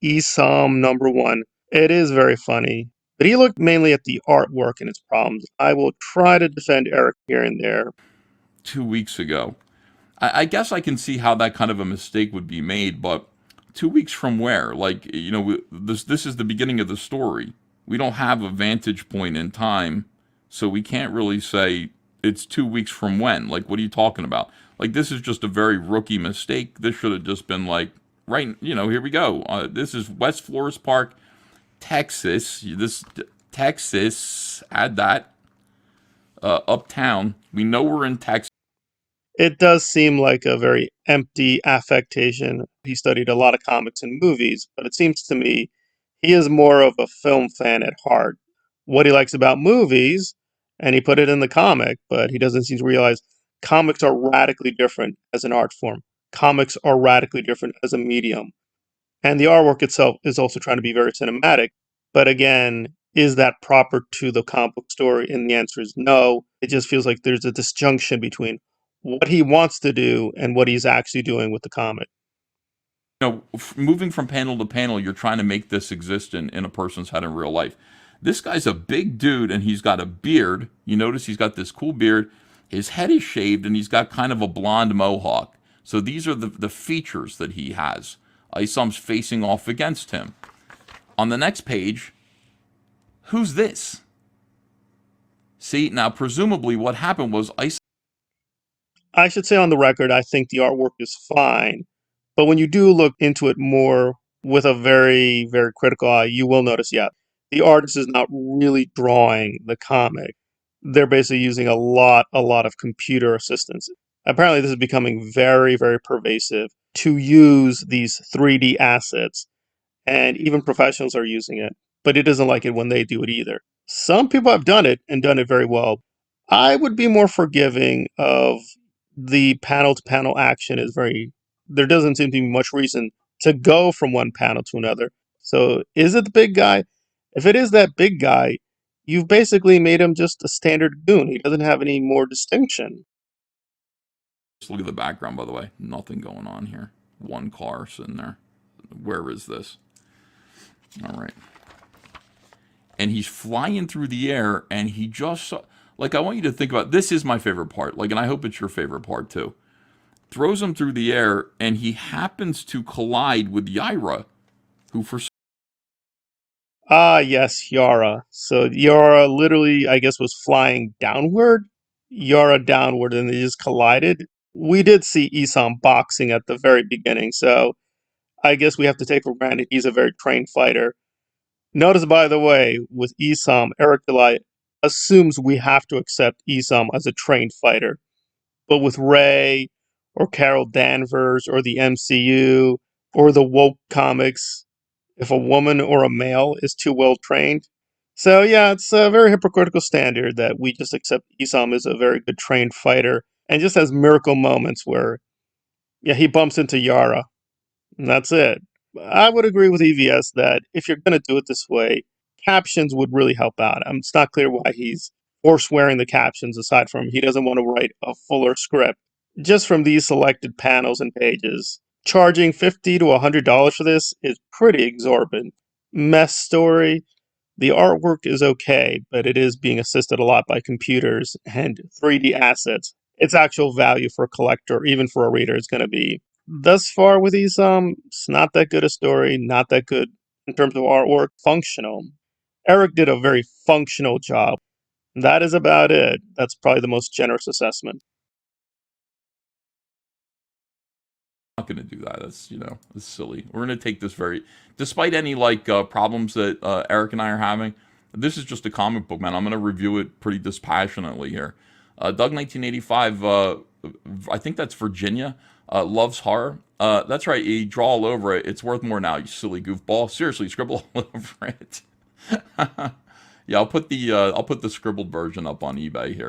Isom #1. It is very funny, but he looked mainly at the artwork and its problems. I will try to defend Eric here and there. 2 weeks ago. I guess I can see how that kind of a mistake would be made, but 2 weeks from where? Like, this is the beginning of the story. We don't have a vantage point in time, so we can't really say it's 2 weeks from when. Like, what are you talking about? Like, this is just a very rookie mistake. This should have just been like, right, here we go. This is West Flores Park, Texas. Texas, add that, uptown. We know we're in Texas. It does seem like a very empty affectation. He studied a lot of comics and movies, but it seems to me he is more of a film fan at heart. What he likes about movies, and he put it in the comic, but he doesn't seem to realize comics are radically different as an art form. Comics are radically different as a medium. And the artwork itself is also trying to be very cinematic. But again, is that proper to the comic book story? And the answer is no. It just feels like there's a disjunction between what he wants to do and what he's actually doing with the comic. Moving from panel to panel, you're trying to make this exist in a person's head in real life. This guy's a big dude and he's got a beard. You notice he's got this cool beard. His head is shaved and he's got kind of a blonde mohawk. So these are the features that he has. Isom's facing off against him. On the next page, who's this? See, now presumably what happened was Isom. I should say on the record, I think the artwork is fine. But when you do look into it more with a very, very critical eye, you will notice, yeah, the artist is not really drawing the comic. They're basically using a lot of computer assistance. Apparently, this is becoming very, very pervasive to use these 3D assets, and even professionals are using it. But it doesn't like it when they do it either. Some people have done it and done it very well. I would be more forgiving of the panel to panel action is very, there doesn't seem to be much reason to go from one panel to another. So is it the big guy? If it is that big guy, you've basically made him just a standard goon. He doesn't have any more distinction. Look at the background, by the way. Nothing going on here. One car sitting there. Where is this? All right. And he's flying through the air, and he just, like, I want you to think about, this is my favorite part, like, and I hope it's your favorite part too. Throws him through the air, and he happens to collide with Yaira, who for. Ah, yes, Yara. So Yara literally, I guess, was flying downward. Yara downward, and they just collided. We did see Isom boxing at the very beginning, so I guess we have to take for granted he's a very trained fighter. Notice, by the way, with Isom, Eric Delay assumes we have to accept Isom as a trained fighter. But with Ray, or Carol Danvers, or the MCU, or the woke comics, if a woman or a male is too well trained. So yeah, it's a very hypocritical standard that we just accept Isom as a very good trained fighter and just has miracle moments where, yeah, he bumps into Yara, and that's it. I would agree with EVS that if you're going to do it this way, captions would really help out. It's not clear why he's forswearing the captions aside from he doesn't want to write a fuller script. Just from these selected panels and pages, charging $50 to $100 for this is pretty exorbitant. Mess story. The artwork is okay, but it is being assisted a lot by computers and 3D assets. Its actual value for a collector, or even for a reader, is going to be, thus far with these, it's not that good a story, not that good in terms of artwork. Functional. Eric did a very functional job. That is about it. That's probably the most generous assessment. Not going to do that. It's silly. We're going to take this very, despite any like problems that Eric and I are having. This is just a comic book, man. I'm going to review it pretty dispassionately here. Doug 1985, I think that's Virginia, loves horror. That's right. You draw all over it. It's worth more now, you silly goofball. Seriously, scribble all over it. Yeah, I'll put the scribbled version up on eBay here.